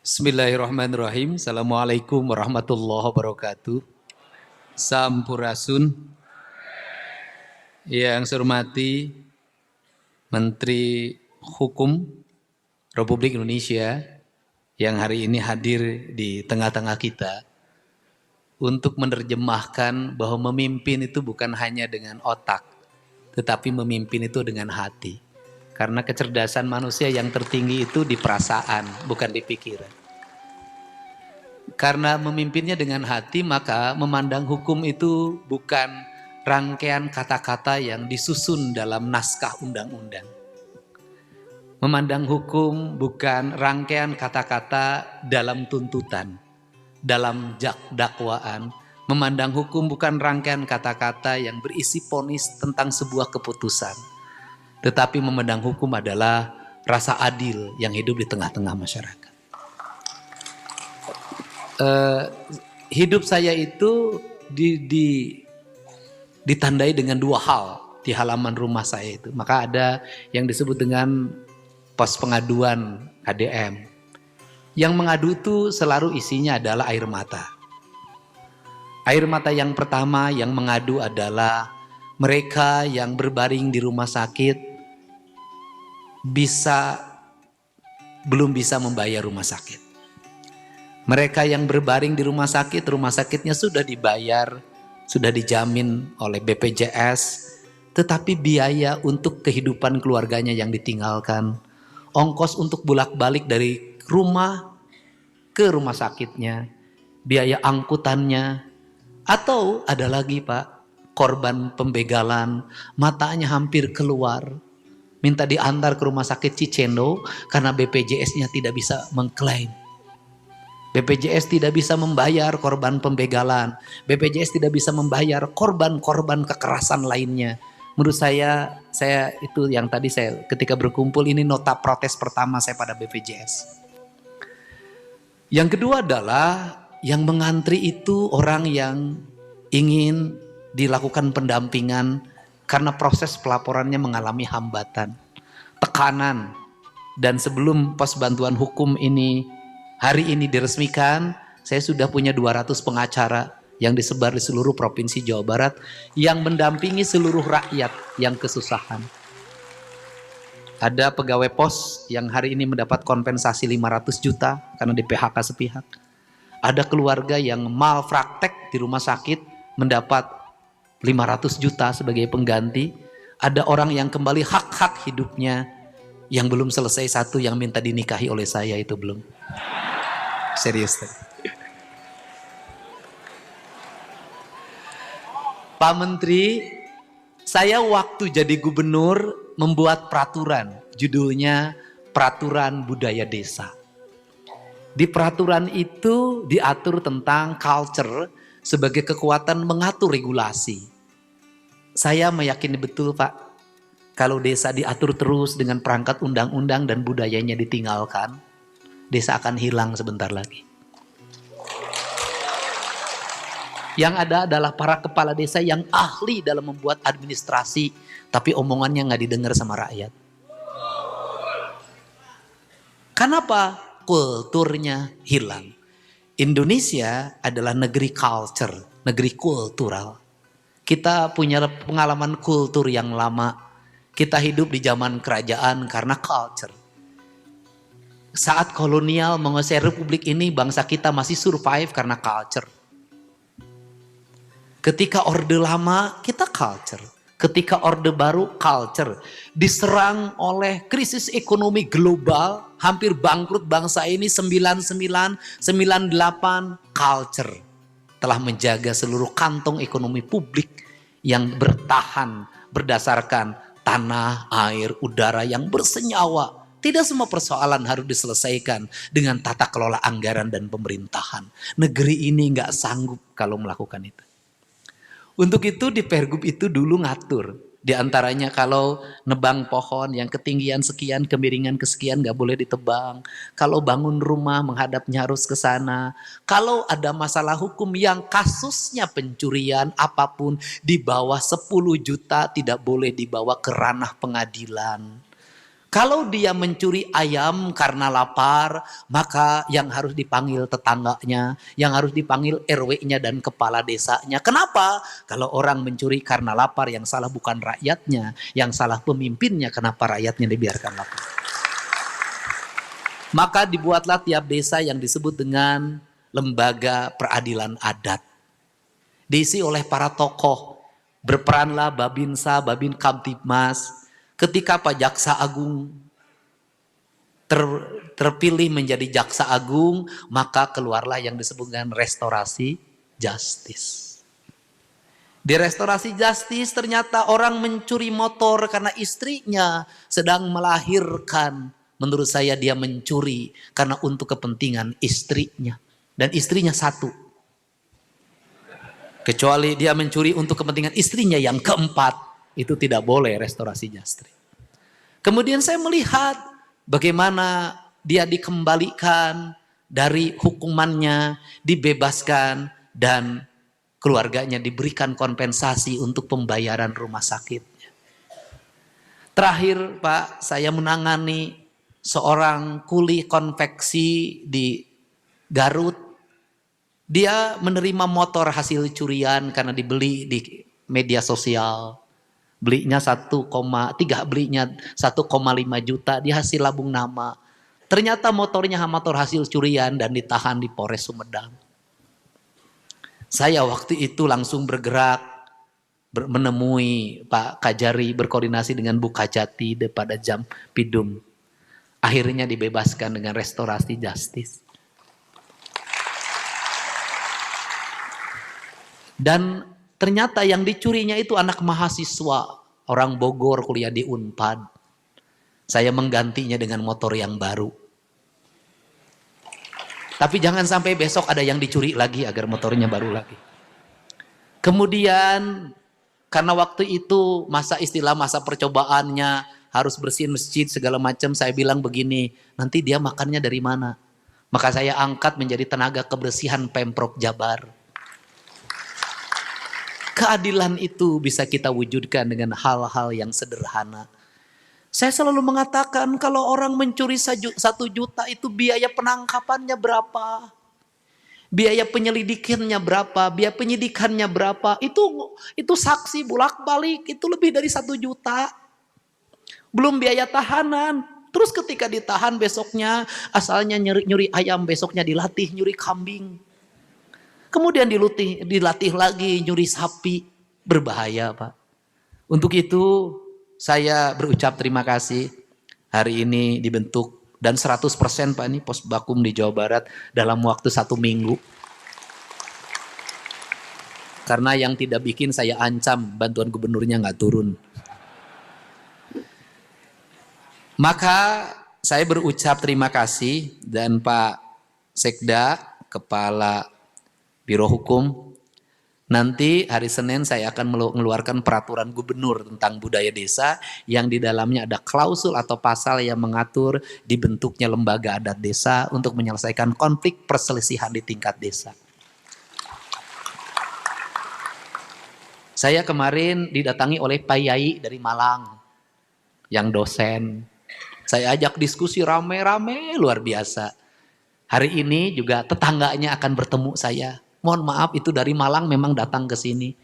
Bismillahirrahmanirrahim. Assalamualaikum warahmatullahi wabarakatuh. Sampurasun. Yang saya hormati Menteri Hukum Republik Indonesia yang hari ini hadir di tengah-tengah kita untuk menerjemahkan bahwa memimpin itu bukan hanya dengan otak, tetapi memimpin itu dengan hati. Karena kecerdasan manusia yang tertinggi itu di perasaan, bukan di pikiran. Karena memimpinnya dengan hati, maka memandang hukum itu bukan rangkaian kata-kata yang disusun dalam naskah undang-undang. Memandang hukum bukan rangkaian kata-kata dalam tuntutan, dalam dakwaan. Memandang hukum bukan rangkaian kata-kata yang berisi vonis tentang sebuah keputusan. Tetapi memandang hukum adalah rasa adil yang hidup di tengah-tengah masyarakat. Hidup saya itu ditandai dengan dua hal di halaman rumah saya itu. Maka ada yang disebut dengan pos pengaduan ADM. Yang mengadu itu selalu isinya adalah air mata. Air mata yang pertama yang mengadu adalah mereka yang berbaring di rumah sakit belum bisa membayar rumah sakit. Mereka yang berbaring di rumah sakitnya sudah dibayar, sudah dijamin oleh BPJS, tetapi biaya untuk kehidupan keluarganya yang ditinggalkan, ongkos untuk bolak-balik dari rumah ke rumah sakitnya, biaya angkutannya, atau ada lagi Pak, korban pembegalan, matanya hampir keluar, minta diantar ke rumah sakit Cicendo karena BPJS-nya tidak bisa mengklaim. BPJS tidak bisa membayar korban pembegalan. BPJS tidak bisa membayar korban-korban kekerasan lainnya. Menurut saya itu yang tadi saya ketika berkumpul ini nota protes pertama saya pada BPJS. Yang kedua adalah yang mengantri itu orang yang ingin dilakukan pendampingan karena proses pelaporannya mengalami hambatan, tekanan. Dan sebelum pos bantuan hukum ini hari ini diresmikan, saya sudah punya 200 pengacara yang disebar di seluruh provinsi Jawa Barat yang mendampingi seluruh rakyat yang kesusahan. Ada pegawai pos yang hari ini mendapat kompensasi 500 juta karena di PHK sepihak. Ada keluarga yang malpraktek di rumah sakit mendapat 500 juta sebagai pengganti. Ada orang yang kembali hak-hak hidupnya yang belum selesai, satu yang minta dinikahi oleh saya itu belum. Serius tadi. Pak Menteri, saya waktu jadi gubernur membuat peraturan, judulnya Peraturan Budaya Desa. Di peraturan itu diatur tentang culture sebagai kekuatan mengatur regulasi. Saya meyakini betul Pak, kalau desa diatur terus dengan perangkat undang-undang dan budayanya ditinggalkan, desa akan hilang sebentar lagi. Yang ada adalah para kepala desa yang ahli dalam membuat administrasi, tapi omongannya nggak didengar sama rakyat. Kenapa? Kulturnya hilang. Indonesia adalah negeri culture, negeri kultural. Kita punya pengalaman kultur yang lama. Kita hidup di zaman kerajaan karena culture. Saat kolonial menguasai republik ini, bangsa kita masih survive karena culture. Ketika Orde Lama, kita culture. Ketika Orde Baru, culture. Diserang oleh krisis ekonomi global, hampir bangkrut bangsa ini 99, 98, culture. Telah menjaga seluruh kantong ekonomi publik yang bertahan berdasarkan tanah, air, udara yang bersenyawa. Tidak semua persoalan harus diselesaikan dengan tata kelola anggaran dan pemerintahan. Negeri ini nggak sanggup kalau melakukan itu. Untuk itu di Pergub itu dulu ngatur. Di antaranya kalau nebang pohon yang ketinggian sekian, kemiringan kesekian gak boleh ditebang. Kalau bangun rumah menghadapnya harus ke sana. Kalau ada masalah hukum yang kasusnya pencurian apapun di bawah 10 juta tidak boleh dibawa ke ranah pengadilan. Kalau dia mencuri ayam karena lapar, maka yang harus dipanggil tetangganya, yang harus dipanggil RW-nya dan kepala desanya. Kenapa? Kalau orang mencuri karena lapar, yang salah bukan rakyatnya, yang salah pemimpinnya, kenapa rakyatnya dibiarkan lapar. Maka dibuatlah tiap desa yang disebut dengan lembaga peradilan adat. Diisi oleh para tokoh, berperanlah Babinsa, Babin Kamtibmas. Ketika Pak Jaksa Agung terpilih menjadi Jaksa Agung, maka keluarlah yang disebut dengan restorasi justice. Di restorasi justice ternyata orang mencuri motor karena istrinya sedang melahirkan. Menurut saya dia mencuri karena untuk kepentingan istrinya. Dan istrinya satu. Kecuali dia mencuri untuk kepentingan istrinya yang keempat. Itu tidak boleh restorasi justice. Kemudian saya melihat bagaimana dia dikembalikan dari hukumannya, dibebaskan, dan keluarganya diberikan kompensasi untuk pembayaran rumah sakitnya. Terakhir Pak, saya menangani seorang kuli konveksi di Garut. Dia menerima motor hasil curian karena dibeli di media sosial. Belinya 1,5 juta, dia hasil labung nama. Ternyata motornya motor hasil curian dan ditahan di Polres Sumedang. Saya waktu itu langsung bergerak menemui Pak Kajari, berkoordinasi dengan Bu Kajati pada jam Pidum. Akhirnya dibebaskan dengan restorasi justice. Dan ternyata yang dicurinya itu anak mahasiswa, orang Bogor kuliah di Unpad. Saya menggantinya dengan motor yang baru. Tapi jangan sampai besok ada yang dicuri lagi agar motornya baru lagi. Kemudian karena waktu itu masa percobaannya harus bersihin masjid segala macam, saya bilang begini, nanti dia makannya dari mana? Maka saya angkat menjadi tenaga kebersihan Pemprov Jabar. Keadilan itu bisa kita wujudkan dengan hal-hal yang sederhana. Saya selalu mengatakan kalau orang mencuri 1 juta itu biaya penangkapannya berapa? Biaya penyelidikannya berapa? Biaya penyidikannya berapa? Itu saksi bolak-balik itu lebih dari 1 juta. Belum biaya tahanan. Terus ketika ditahan besoknya asalnya nyuri ayam, besoknya dilatih nyuri kambing. Kemudian dilatih lagi nyuri sapi. Berbahaya Pak. Untuk itu saya berucap terima kasih. Hari ini dibentuk. Dan 100% Pak ini Posbakum di Jawa Barat dalam waktu 1 minggu. Karena yang tidak bikin saya ancam bantuan gubernurnya nggak turun. Maka saya berucap terima kasih dan Pak Sekda, Kepala Biro Hukum, nanti hari Senin saya akan mengeluarkan peraturan gubernur tentang budaya desa yang di dalamnya ada klausul atau pasal yang mengatur dibentuknya lembaga adat desa untuk menyelesaikan konflik perselisihan di tingkat desa. Saya kemarin didatangi oleh Pak Yai dari Malang yang dosen. Saya ajak diskusi rame-rame luar biasa. Hari ini juga tetangganya akan bertemu saya. Mohon maaf itu dari Malang memang datang ke sini.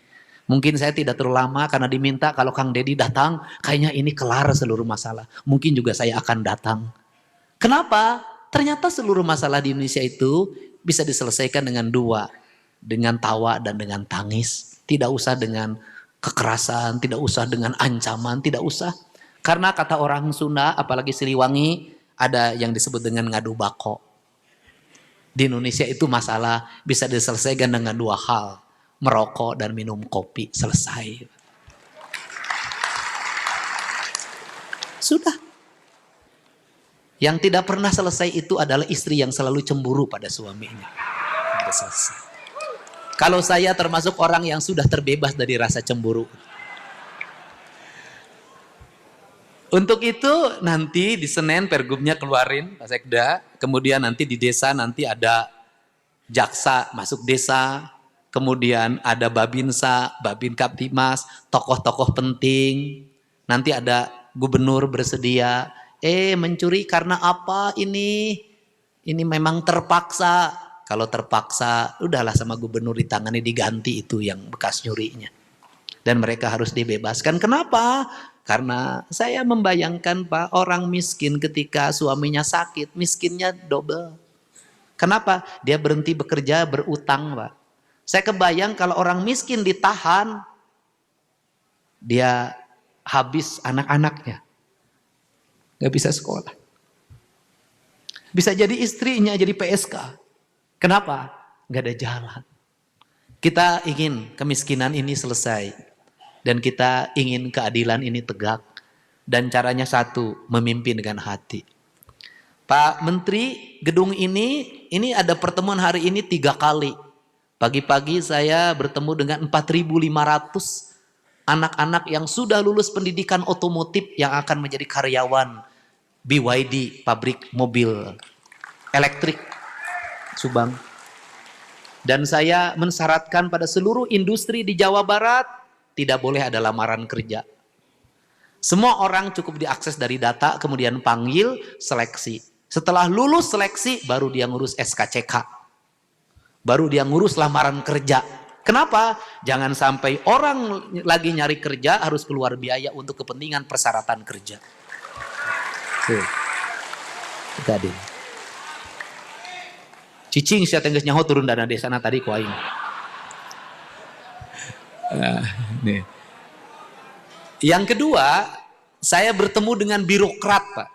Mungkin saya tidak terlalu lama karena diminta kalau Kang Dedi datang, kayaknya ini kelar seluruh masalah. Mungkin juga saya akan datang. Kenapa? Ternyata seluruh masalah di Indonesia itu bisa diselesaikan dengan 2. Dengan tawa dan dengan tangis. Tidak usah dengan kekerasan, tidak usah dengan ancaman, tidak usah. Karena kata orang Sunda, apalagi Siliwangi, ada yang disebut dengan ngadu bako. Di Indonesia itu masalah bisa diselesaikan dengan 2 hal. Merokok dan minum kopi. Selesai. Sudah. Yang tidak pernah selesai itu adalah istri yang selalu cemburu pada suaminya. Sudah selesai. Kalau saya termasuk orang yang sudah terbebas dari rasa cemburu. Untuk itu nanti di Senin Pergubnya keluarin Pak Sekda. Kemudian nanti di desa nanti ada jaksa masuk desa. Kemudian ada Babinsa, Babin Kaptimas, tokoh-tokoh penting. Nanti ada gubernur bersedia Mencuri karena apa ini? Ini memang terpaksa. Kalau terpaksa, udahlah sama gubernur ditangani, diganti itu yang bekas nyurinya. Dan mereka harus dibebaskan. Kenapa? Karena saya membayangkan Pak, orang miskin ketika suaminya sakit, miskinnya double. Kenapa? Dia berhenti bekerja, berutang Pak. Saya kebayang kalau orang miskin ditahan, dia habis anak-anaknya. Gak bisa sekolah. Bisa jadi istrinya jadi PSK. Kenapa? Gak ada jalan. Kita ingin kemiskinan ini selesai. Dan kita ingin keadilan ini tegak. Dan caranya satu, memimpin dengan hati. Pak Menteri, gedung ini ada pertemuan hari ini 3 kali. Pagi-pagi saya bertemu dengan 4.500 anak-anak yang sudah lulus pendidikan otomotif yang akan menjadi karyawan BYD, pabrik mobil elektrik Subang. Dan saya mensyaratkan pada seluruh industri di Jawa Barat tidak boleh ada lamaran kerja. Semua orang cukup diakses dari data, kemudian panggil, seleksi. Setelah lulus seleksi, baru dia ngurus SKCK. Baru dia ngurus lamaran kerja. Kenapa? Jangan sampai orang lagi nyari kerja harus keluar biaya untuk kepentingan persyaratan kerja. Tadi. Cicing sia tenggeus nyaho turun dana desa tadi ku aing. Nih. Yang kedua, saya bertemu dengan birokrat, Pak.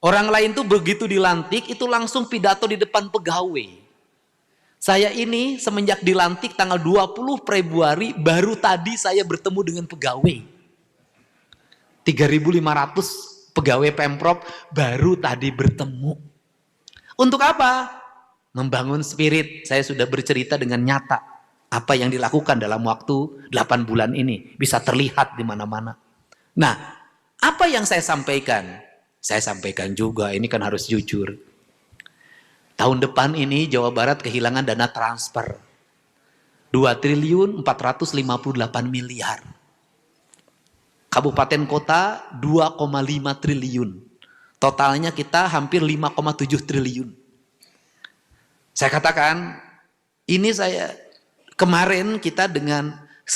Orang lain tuh begitu dilantik itu langsung pidato di depan pegawai. Saya ini semenjak dilantik tanggal 20 Februari baru tadi saya bertemu dengan pegawai. 3.500 pegawai Pemprov baru tadi bertemu. Untuk apa? Membangun spirit. Saya sudah bercerita dengan nyata apa yang dilakukan dalam waktu 8 bulan ini. Bisa terlihat di mana-mana. Nah, apa yang saya sampaikan? Saya sampaikan juga, ini kan harus jujur. Tahun depan ini Jawa Barat kehilangan dana transfer. 2.458 miliar. Kabupaten kota 2,5 triliun. Totalnya kita hampir 5,7 triliun. Saya katakan, ini kemarin kita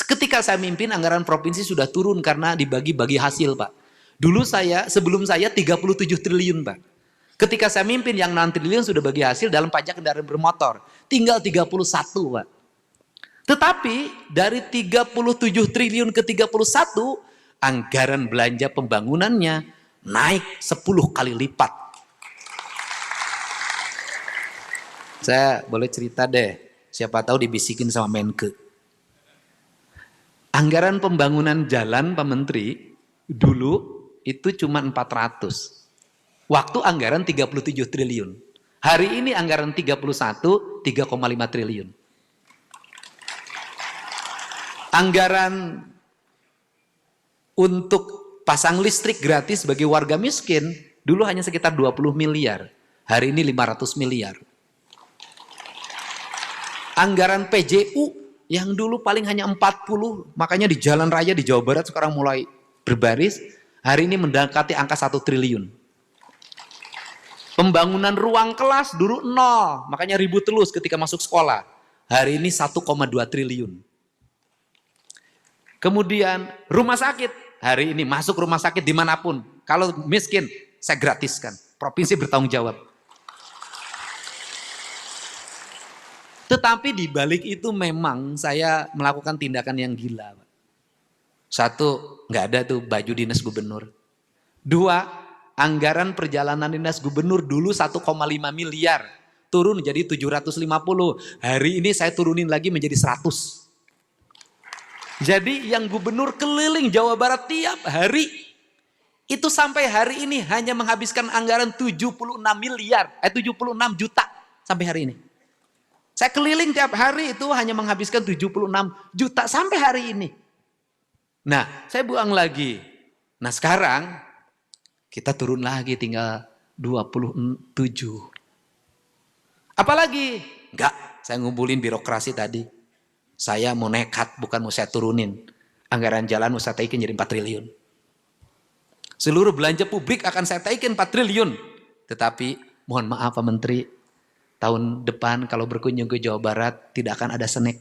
ketika saya mimpin anggaran provinsi sudah turun karena dibagi-bagi hasil Pak. Dulu sebelum saya 37 triliun Pak. Ketika saya mimpin yang 6 triliun sudah bagi hasil dalam pajak kendaraan bermotor. Tinggal 31 Pak. Tetapi dari 37 triliun ke 31, anggaran belanja pembangunannya naik 10 kali lipat. Saya boleh cerita deh, siapa tahu dibisikin sama Menke. Anggaran pembangunan jalan Pak Menteri, dulu itu cuma 400. Waktu anggaran 37 triliun. Hari ini anggaran 31, 3,5 triliun. Anggaran untuk pasang listrik gratis bagi warga miskin, dulu hanya sekitar 20 miliar. Hari ini 500 miliar. Anggaran PJU yang dulu paling hanya 40, makanya di jalan raya di Jawa Barat sekarang mulai berbaris, hari ini mendekati angka 1 triliun. Pembangunan ruang kelas dulu 0, makanya ribut terus ketika masuk sekolah. Hari ini 1,2 triliun. Kemudian rumah sakit, hari ini masuk rumah sakit dimanapun. Kalau miskin, saya gratiskan. Provinsi bertanggung jawab. Tetapi di balik itu memang saya melakukan tindakan yang gila. Satu, nggak ada tuh baju dinas gubernur. Dua, anggaran perjalanan dinas gubernur dulu 1,5 miliar. Turun jadi 750. Hari ini saya turunin lagi menjadi 100. Jadi yang gubernur keliling Jawa Barat tiap hari. Itu sampai hari ini hanya menghabiskan anggaran 76 juta sampai hari ini. Saya keliling tiap hari itu hanya menghabiskan 76 juta sampai hari ini. Nah, saya buang lagi. Nah, sekarang kita turun lagi tinggal 27. Apalagi? Enggak, saya ngumpulin birokrasi tadi. Saya mau nekat, bukan mau saya turunin. Anggaran jalan mau saya taikin jadi 4 triliun. Seluruh belanja publik akan saya taikin 4 triliun. Tetapi mohon maaf Pak Menteri, tahun depan kalau berkunjung ke Jawa Barat tidak akan ada snack.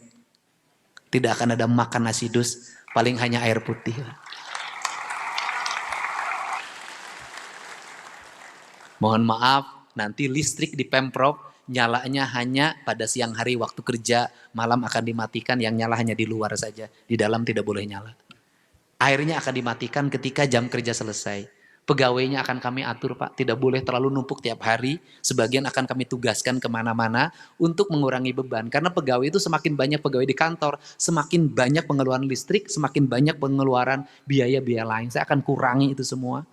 Tidak akan ada makan nasi dus, paling hanya air putih. Mohon maaf, nanti listrik di Pemprov nyalanya hanya pada siang hari waktu kerja, malam akan dimatikan, yang nyala hanya di luar saja, di dalam tidak boleh nyala. Airnya akan dimatikan ketika jam kerja selesai. Pegawainya akan kami atur Pak, tidak boleh terlalu numpuk tiap hari, sebagian akan kami tugaskan kemana-mana untuk mengurangi beban. Karena pegawai itu semakin banyak pegawai di kantor, semakin banyak pengeluaran listrik, semakin banyak pengeluaran biaya-biaya lain. Saya akan kurangi itu semua.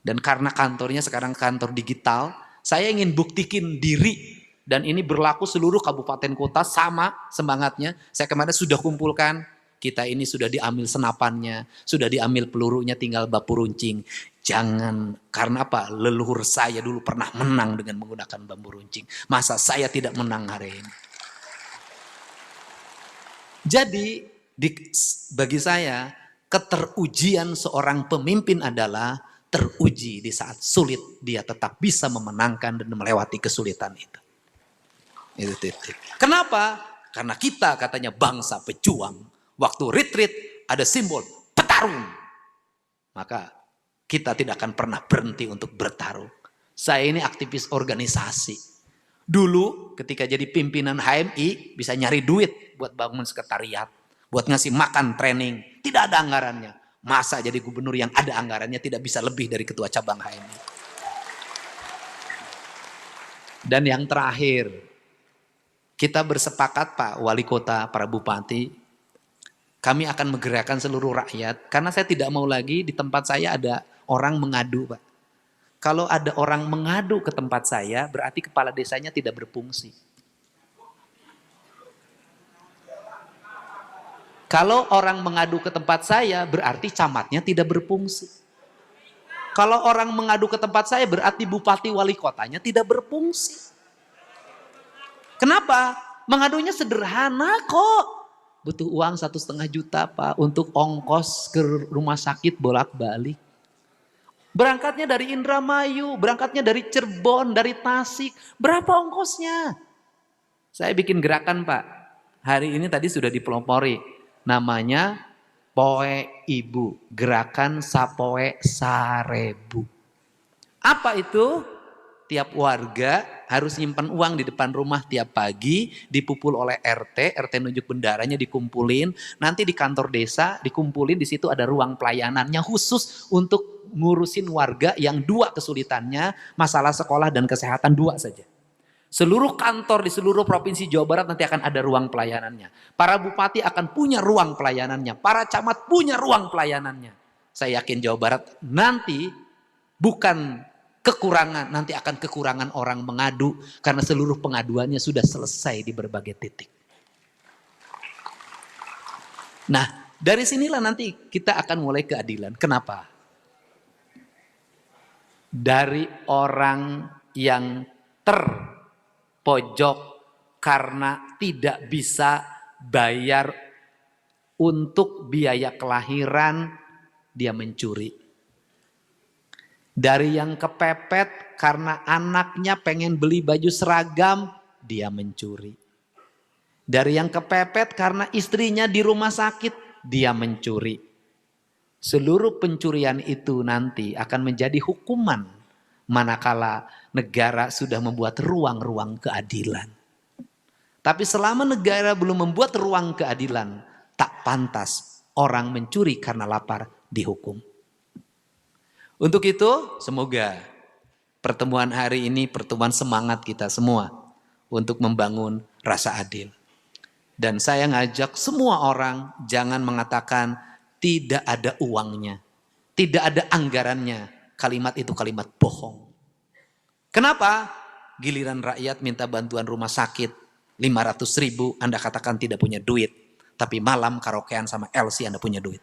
Dan karena kantornya sekarang kantor digital, saya ingin buktikan diri. Dan ini berlaku seluruh kabupaten kota sama semangatnya. Saya kemarin sudah kumpulkan. Kita ini sudah diambil senapannya, sudah diambil pelurunya, tinggal bambu runcing. Jangan, karena apa? Leluhur saya dulu pernah menang dengan menggunakan bambu runcing. Masa saya tidak menang hari ini? Jadi bagi saya keterujian seorang pemimpin adalah teruji di saat sulit dia tetap bisa memenangkan dan melewati kesulitan itu. Itu titik. Kenapa? Karena kita katanya bangsa pejuang. Waktu retreat ada simbol petarung. Maka kita tidak akan pernah berhenti untuk bertarung. Saya ini aktivis organisasi. Dulu ketika jadi pimpinan HMI bisa nyari duit buat bangun sekretariat. Buat ngasih makan training. Tidak ada anggarannya. Masa jadi gubernur yang ada anggarannya tidak bisa lebih dari ketua cabang HMI. Dan yang terakhir, kita bersepakat Pak Wali Kota, para Bupati, kami akan menggerakkan seluruh rakyat. Karena saya tidak mau lagi di tempat saya ada orang mengadu Pak. Kalau ada orang mengadu ke tempat saya, berarti kepala desanya tidak berfungsi. Kalau orang mengadu ke tempat saya, berarti camatnya tidak berfungsi. Kalau orang mengadu ke tempat saya, berarti bupati wali kotanya tidak berfungsi. Kenapa? Mengadunya sederhana kok. Butuh uang 1,5 juta Pak untuk ongkos ke rumah sakit bolak-balik. Berangkatnya dari Indramayu, berangkatnya dari Cirebon, dari Tasik. Berapa ongkosnya? Saya bikin gerakan Pak. Hari ini tadi sudah dipelopori. Namanya Poe Ibu. Gerakan Sapoe Sarebu. Apa itu? Tiap warga harus nyimpan uang di depan rumah tiap pagi, dipupul oleh RT nunjuk bendaranya dikumpulin, nanti di kantor desa dikumpulin, di situ ada ruang pelayanannya khusus untuk ngurusin warga yang 2 kesulitannya, masalah sekolah dan kesehatan 2 saja. Seluruh kantor di seluruh provinsi Jawa Barat nanti akan ada ruang pelayanannya. Para bupati akan punya ruang pelayanannya, para camat punya ruang pelayanannya. Saya yakin Jawa Barat nanti bukan kekurangan, nanti akan kekurangan orang mengadu karena seluruh pengaduannya sudah selesai di berbagai titik. Nah, dari sinilah nanti kita akan mulai keadilan. Kenapa? Dari orang yang terpojok karena tidak bisa bayar untuk biaya kelahiran, dia mencuri. Dari yang kepepet karena anaknya pengen beli baju seragam, dia mencuri. Dari yang kepepet karena istrinya di rumah sakit, dia mencuri. Seluruh pencurian itu nanti akan menjadi hukuman manakala negara sudah membuat ruang-ruang keadilan. Tapi selama negara belum membuat ruang keadilan, tak pantas orang mencuri karena lapar dihukum. Untuk itu semoga pertemuan hari ini pertemuan semangat kita semua untuk membangun rasa adil. Dan saya ngajak semua orang jangan mengatakan tidak ada uangnya, tidak ada anggarannya. Kalimat itu kalimat bohong. Kenapa? Giliran rakyat minta bantuan rumah sakit 500.000, Anda katakan tidak punya duit. Tapi malam karaokean sama LC Anda punya duit.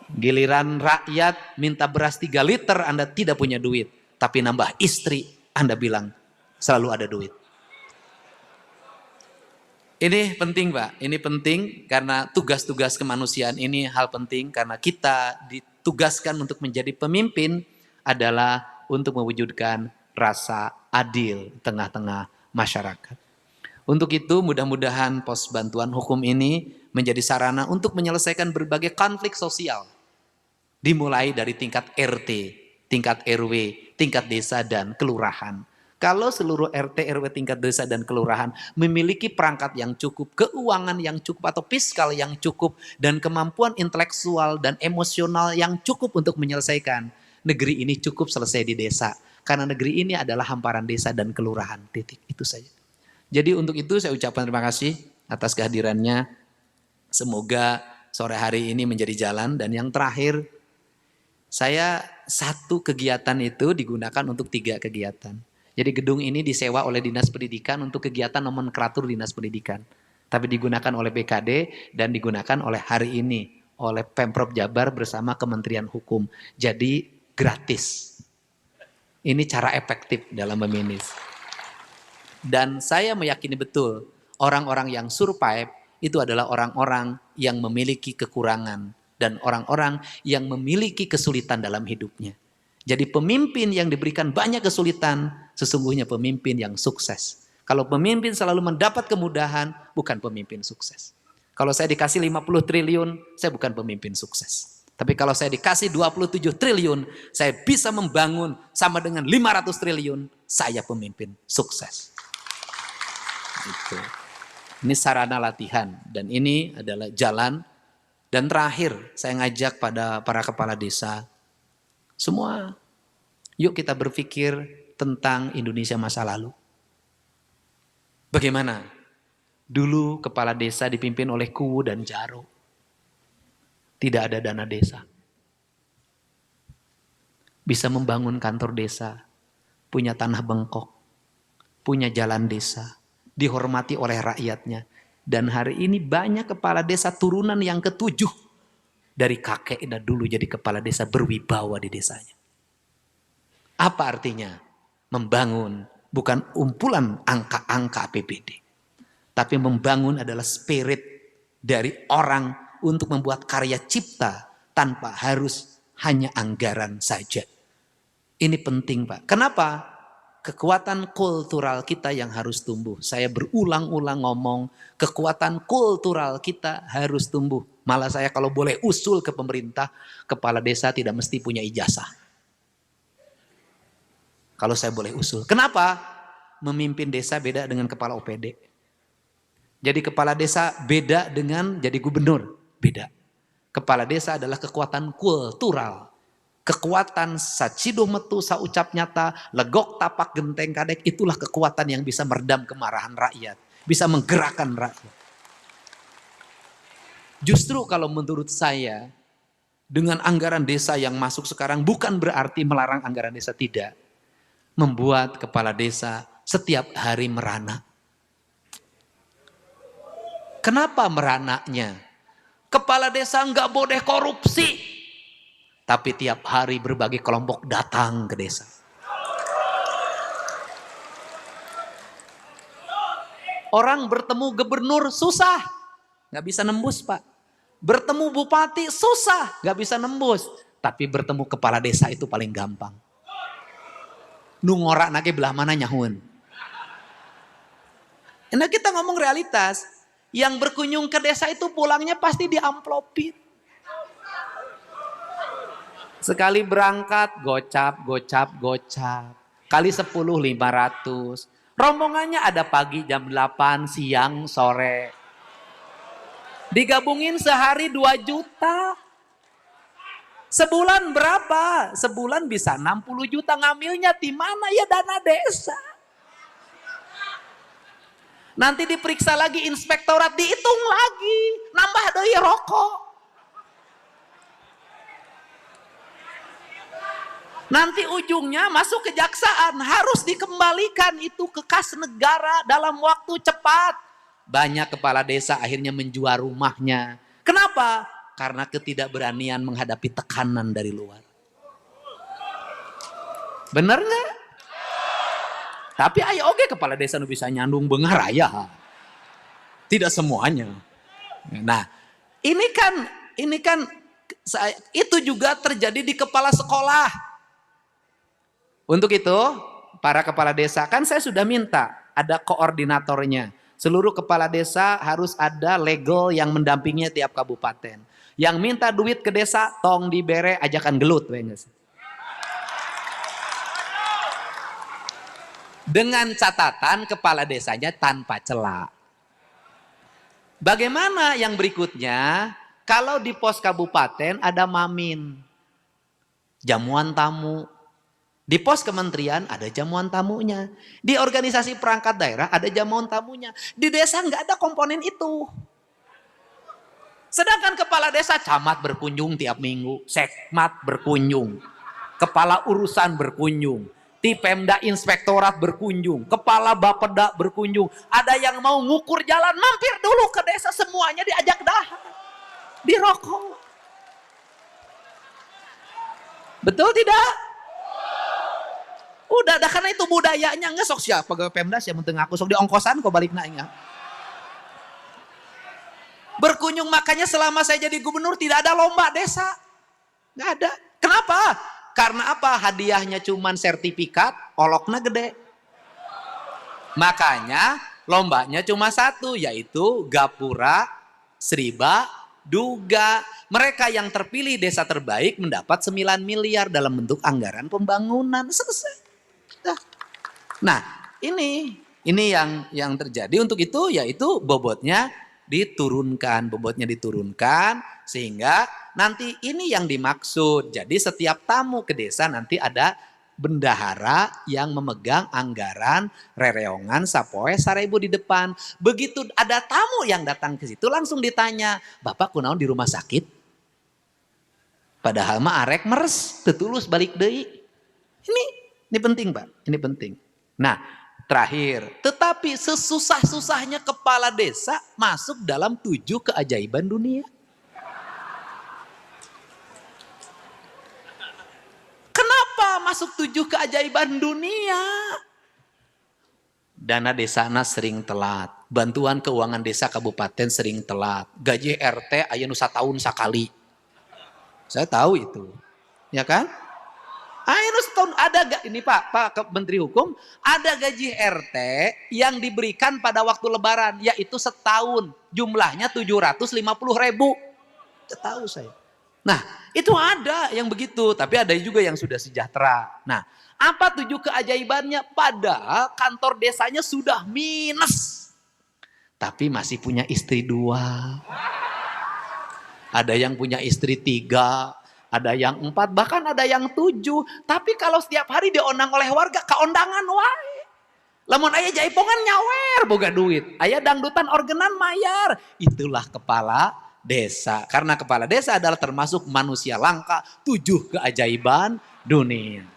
Giliran rakyat minta beras 3 liter, Anda tidak punya duit. Tapi nambah istri, Anda bilang selalu ada duit. Ini penting Pak, ini penting karena tugas-tugas kemanusiaan ini hal penting karena kita ditugaskan untuk menjadi pemimpin adalah untuk mewujudkan rasa adil di tengah-tengah masyarakat. Untuk itu mudah-mudahan pos bantuan hukum ini menjadi sarana untuk menyelesaikan berbagai konflik sosial. Dimulai dari tingkat RT, tingkat RW, tingkat desa dan kelurahan. Kalau seluruh RT, RW, tingkat desa dan kelurahan memiliki perangkat yang cukup, keuangan yang cukup atau fiskal yang cukup, dan kemampuan intelektual dan emosional yang cukup untuk menyelesaikan, negeri ini cukup selesai di desa. Karena negeri ini adalah hamparan desa dan kelurahan, titik, itu saja. Jadi untuk itu saya ucapkan terima kasih atas kehadirannya. Semoga sore hari ini menjadi jalan. Dan yang terakhir, saya satu kegiatan itu digunakan untuk 3 kegiatan. Jadi gedung ini disewa oleh Dinas Pendidikan untuk kegiatan nomenklatur Dinas Pendidikan. Tapi digunakan oleh BKD dan digunakan oleh hari ini oleh Pemprov Jabar bersama Kementerian Hukum. Jadi gratis. Ini cara efektif dalam memanage. Dan saya meyakini betul orang-orang yang survive itu adalah orang-orang yang memiliki kekurangan dan orang-orang yang memiliki kesulitan dalam hidupnya. Jadi pemimpin yang diberikan banyak kesulitan sesungguhnya pemimpin yang sukses. Kalau pemimpin selalu mendapat kemudahan bukan pemimpin sukses. Kalau saya dikasih 50 triliun saya bukan pemimpin sukses. Tapi kalau saya dikasih 27 triliun saya bisa membangun sama dengan 500 triliun saya pemimpin sukses. Itu. Ini sarana latihan dan ini adalah jalan. Dan terakhir saya ngajak pada para kepala desa semua, yuk kita berpikir tentang Indonesia masa lalu. Bagaimana? Dulu kepala desa dipimpin oleh Kuwu dan Jaro. Tidak ada dana desa. Bisa membangun kantor desa, punya tanah bengkok, punya jalan desa, dihormati oleh rakyatnya. Dan hari ini banyak kepala desa turunan yang ke-7 dari kakeknya dulu jadi kepala desa berwibawa di desanya. Apa artinya? Membangun bukan umpulan angka-angka APBD. Tapi membangun adalah spirit dari orang untuk membuat karya cipta tanpa harus hanya anggaran saja. Ini penting Pak. Kenapa? Kekuatan kultural kita yang harus tumbuh. Saya berulang-ulang ngomong, kekuatan kultural kita harus tumbuh. Malah saya kalau boleh usul ke pemerintah, kepala desa tidak mesti punya ijazah. Kalau saya boleh usul. Kenapa? Memimpin desa beda dengan kepala OPD. Jadi kepala desa beda dengan jadi gubernur. Beda. Kepala desa adalah kekuatan kultural. Kekuatan sacido metu saucap nyata, legok tapak genteng kadek, itulah kekuatan yang bisa meredam kemarahan rakyat. Bisa menggerakkan rakyat. Justru kalau menurut saya, dengan anggaran desa yang masuk sekarang bukan berarti melarang anggaran desa, tidak. Membuat kepala desa setiap hari merana. Kenapa merananya? Kepala desa enggak boleh korupsi. Tapi tiap hari berbagai kelompok datang ke desa. Orang bertemu gubernur susah. Gak bisa nembus Pak. Bertemu bupati susah. Gak bisa nembus. Tapi bertemu kepala desa itu paling gampang. Nungorak nake belah mana nyahun. Nah kita ngomong realitas. Yang berkunjung ke desa itu pulangnya pasti diamplopin. Sekali berangkat gocap. Kali 10 500. Rombongannya ada pagi jam 8, siang, sore. Digabungin sehari 2 juta. Sebulan berapa? Sebulan bisa 60 juta, ngambilnya di mana ya dana desa. Nanti diperiksa lagi inspektorat, dihitung lagi. Nambah doi rokok. Nanti ujungnya masuk kejaksaan, harus dikembalikan itu ke kas negara dalam waktu cepat. Banyak kepala desa akhirnya menjual rumahnya. Kenapa? Karena ketidakberanian menghadapi tekanan dari luar. Bener nggak? Tapi ayo oke kepala desa nu bisa nyandung bengar aya. Tidak semuanya. Nah, ini kan itu juga terjadi di kepala sekolah. Untuk itu, para kepala desa, kan saya sudah minta ada koordinatornya. Seluruh kepala desa harus ada legal yang mendampinginya tiap kabupaten. Yang minta duit ke desa, tong dibere ajakan gelut. Dengan catatan kepala desanya tanpa celah. Bagaimana yang berikutnya? Kalau di pos kabupaten ada mamin, jamuan tamu. Di pos kementerian ada jamuan tamunya. Di organisasi perangkat daerah ada jamuan tamunya. Di desa nggak ada komponen itu. Sedangkan kepala desa, camat berkunjung tiap minggu, sekmat berkunjung, kepala urusan berkunjung, Tipemda inspektorat berkunjung, kepala Bapeda berkunjung. Ada yang mau ngukur jalan, mampir dulu ke desa, semuanya diajak dahar, dirokok. Betul tidak? Udah, karena itu budayanya. Nggak sok siapa pegawai Pemda yang penting aku sok di ongkosan kok balik naiknya. Berkunjung, makanya selama saya jadi gubernur tidak ada lomba desa. Nggak ada. Kenapa? Karena apa? Hadiahnya cuman sertifikat, oloknya gede. Makanya lombanya cuma satu, yaitu Gapura, Sriba, Duga. Mereka yang terpilih desa terbaik mendapat 9 miliar dalam bentuk anggaran pembangunan. Selesai. Nah, ini yang terjadi. Untuk itu yaitu bobotnya diturunkan, sehingga nanti ini yang dimaksud. Jadi setiap tamu ke desa nanti ada bendahara yang memegang anggaran rereongan sapoe sarebu di depan. Begitu ada tamu yang datang ke situ langsung ditanya, "Bapak kunaon di rumah sakit?" Padahal mah arek meres, tetulus balik deui. Ini penting, Pak. Ini penting. Nah, terakhir, tetapi sesusah-susahnya kepala desa masuk dalam 7 keajaiban dunia. Kenapa masuk 7 keajaiban dunia? Dana desana sering telat, bantuan keuangan desa kabupaten sering telat, gaji RT aya nu satahun sakali. Saya tahu itu, ya kan? Ayo setahun ada gak ini Pak Menteri Hukum, ada gaji RT yang diberikan pada waktu Lebaran, yaitu setahun, jumlahnya 750.000. Tahu saya. Nah, itu ada yang begitu, tapi ada juga yang sudah sejahtera. Nah, apa 7 keajaibannya? Padahal kantor desanya sudah minus, tapi masih punya istri 2. Ada yang punya istri 3. Ada yang 4, bahkan ada yang 7. Tapi kalau setiap hari diondang oleh warga, kaondangan wae. Lamun aya jaipongan nyawer, boga duit. Aya dangdutan orgenan mayar. Itulah kepala desa. Karena kepala desa adalah termasuk manusia langka 7 keajaiban dunia.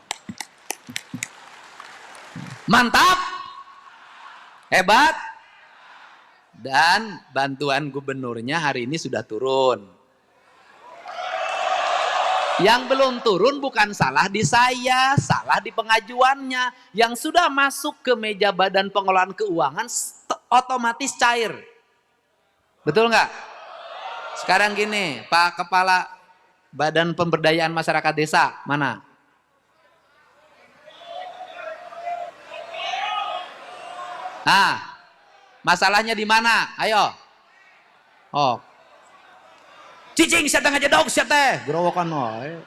Mantap. Hebat. Dan bantuan gubernurnya hari ini sudah turun. Yang belum turun bukan salah di saya, salah di pengajuannya. Yang sudah masuk ke meja Badan Pengelolaan Keuangan otomatis cair. Betul nggak? Sekarang gini, Pak Kepala Badan Pemberdayaan Masyarakat Desa, mana? Nah, masalahnya di mana? Ayo. Oh. Cicing siapa aja dog siapa? Gerowokan wae.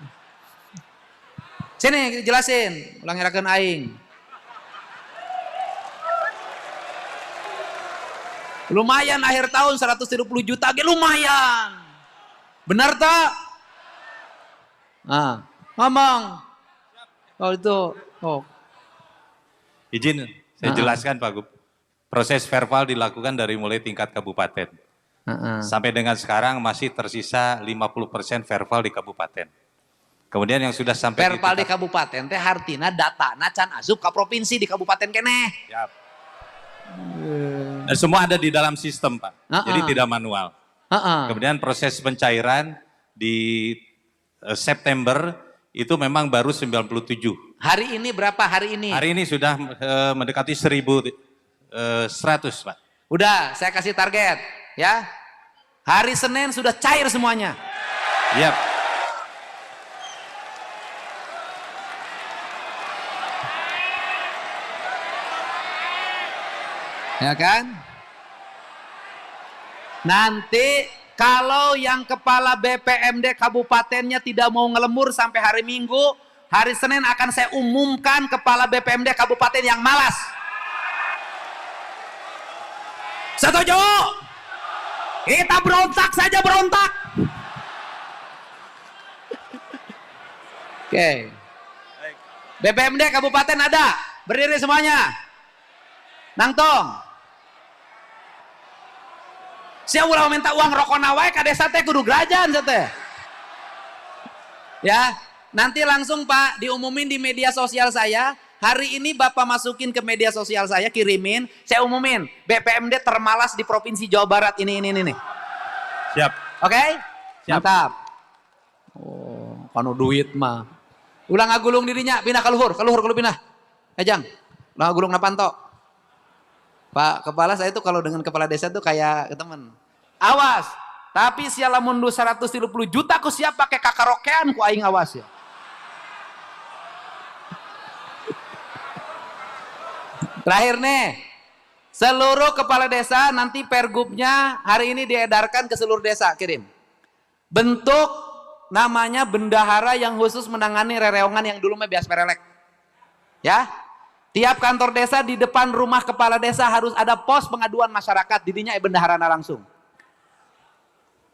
Sini jelasin, ulang ngirakeun aing. Lumayan akhir tahun 130 juta ge lumayan. Benar tak? Nah, ngomong. Oh itu, oh. Izin saya jelaskan Pak Gub. Proses verbal dilakukan dari mulai tingkat kabupaten. Sampai dengan sekarang masih tersisa 50% verbal di kabupaten. Kemudian yang sudah sampai verbal di kabupaten teh hartina datana can asup ke provinsi di kabupaten keneh. Yap. Dan semua ada di dalam sistem Pak. Jadi tidak manual. Kemudian proses pencairan di September itu memang baru 97. Hari ini berapa hari ini? Hari ini sudah mendekati 1.100 Pak. Udah, saya kasih target, ya. Hari Senin sudah cair semuanya. Yap. Ya kan? Nanti kalau yang kepala BPMD kabupatennya tidak mau ngelembur sampai hari Minggu, hari Senin akan saya umumkan kepala BPMD kabupaten yang malas. Setuju? Kita berontak saja berontak. Oke. BPMD kabupaten ada, berdiri semuanya. Nangtong. Saya ulah minta uang rokok nawai ka desa teh kudu gerajan teh. Ya, nanti langsung Pak diumumin di media sosial saya. Hari ini Bapak masukin ke media sosial saya, kirimin, saya umumin BPMD termalas di Provinsi Jawa Barat ini. Siap. Oke? Siap. Mantap. Oh, kanu duit mah. Ulah ngagulung dirinya, pindah ke luhur pindah. Ejang, ulah ngagulung napanto. Pak kepala saya itu kalau dengan kepala desa tuh kayak temen. Awas, tapi siala mundu 130 juta ku siap pakai kakarokean ku aing awas ya. Terakhir nih, seluruh kepala desa nanti pergubnya hari ini diedarkan ke seluruh desa, kirim. Bentuk namanya bendahara yang khusus menangani rereongan yang dulu mah bias perelek. Ya, tiap kantor desa di depan rumah kepala desa harus ada pos pengaduan masyarakat, didinya bendaharana langsung.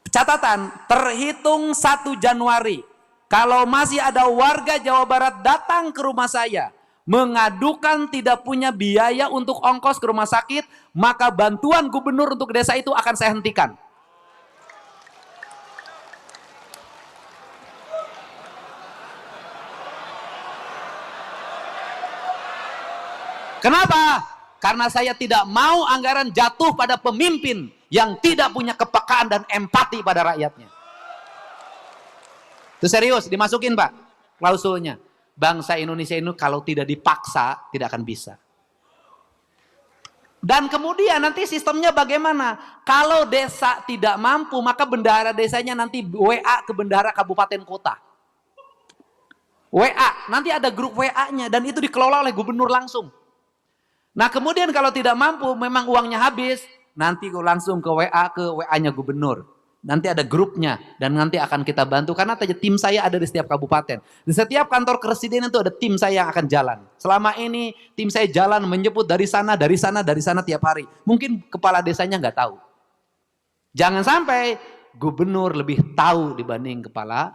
Catatan, terhitung 1 Januari, kalau masih ada warga Jawa Barat datang ke rumah saya, mengadukan tidak punya biaya untuk ongkos ke rumah sakit, maka bantuan gubernur untuk desa itu akan saya hentikan. Kenapa? Karena saya tidak mau anggaran jatuh pada pemimpin yang tidak punya kepekaan dan empati pada rakyatnya. Itu serius, dimasukin Pak, klausulnya. Bangsa Indonesia ini kalau tidak dipaksa, tidak akan bisa. Dan kemudian nanti sistemnya bagaimana? Kalau desa tidak mampu, maka bendahara desanya nanti WA ke bendahara kabupaten kota. WA, nanti ada grup WA-nya dan itu dikelola oleh gubernur langsung. Nah kemudian kalau tidak mampu, memang uangnya habis, nanti langsung ke WA-nya gubernur. Nanti ada grupnya dan nanti akan kita bantu karena tim saya ada di setiap kabupaten. Di setiap kantor kepresidenan itu ada tim saya yang akan jalan. Selama ini tim saya jalan menjemput dari sana tiap hari. Mungkin kepala desanya nggak tahu. Jangan sampai gubernur lebih tahu dibanding kepala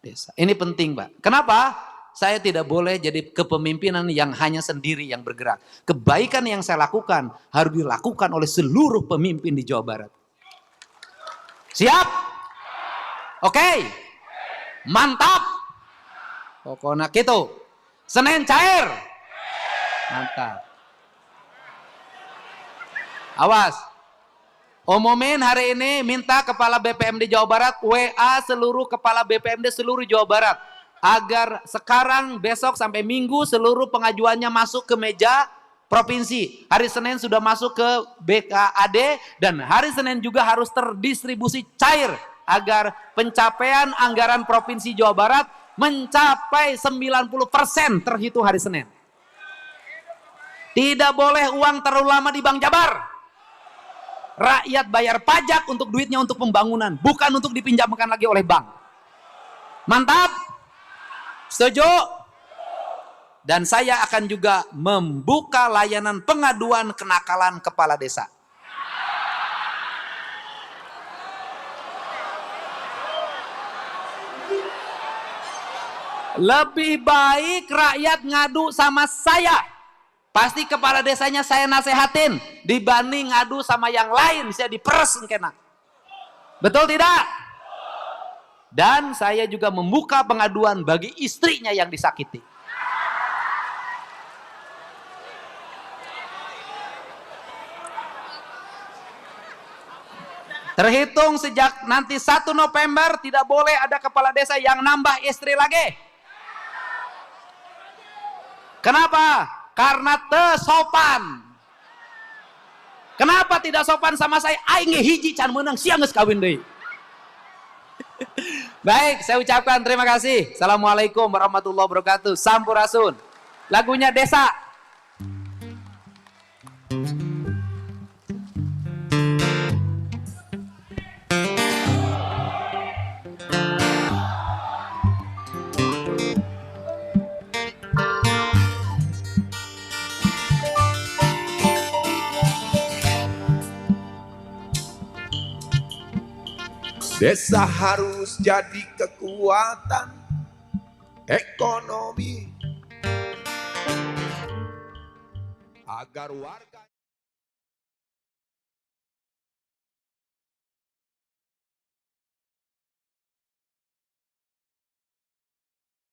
desa. Ini penting Pak. Kenapa? Saya tidak boleh jadi kepemimpinan yang hanya sendiri yang bergerak. Kebaikan yang saya lakukan harus dilakukan oleh seluruh pemimpin di Jawa Barat. Siap? Oke. Mantap. Pokoknya gitu. Senin cair. Mantap. Awas. Umumin hari ini minta kepala BPMD Jawa Barat WA seluruh kepala BPMD seluruh Jawa Barat. Agar sekarang, besok sampai Minggu seluruh pengajuannya masuk ke meja provinsi. Hari Senin sudah masuk ke BKAD dan hari Senin juga harus terdistribusi cair agar pencapaian anggaran Provinsi Jawa Barat mencapai 90% terhitung hari Senin. Tidak boleh uang terlalu lama di Bank Jabar. Rakyat bayar pajak untuk duitnya untuk pembangunan, bukan untuk dipinjamkan lagi oleh bank. Mantap? Setuju? Dan saya akan juga membuka layanan pengaduan kenakalan kepala desa. Lebih baik rakyat ngadu sama saya. Pasti kepala desanya saya nasehatin. Dibanding ngadu sama yang lain, saya diperes kena. Betul tidak? Dan saya juga membuka pengaduan bagi istrinya yang disakiti. Terhitung sejak nanti 1 November tidak boleh ada kepala desa yang nambah istri lagi. Kenapa? Karena tersopan. Kenapa tidak sopan sama saya? Aing hiji can menang siang geus kawin deui. Baik, saya ucapkan terima kasih. Assalamualaikum warahmatullahi wabarakatuh. Sampurasun. Lagunya Desa. Desa harus jadi kekuatan ekonomi agar warga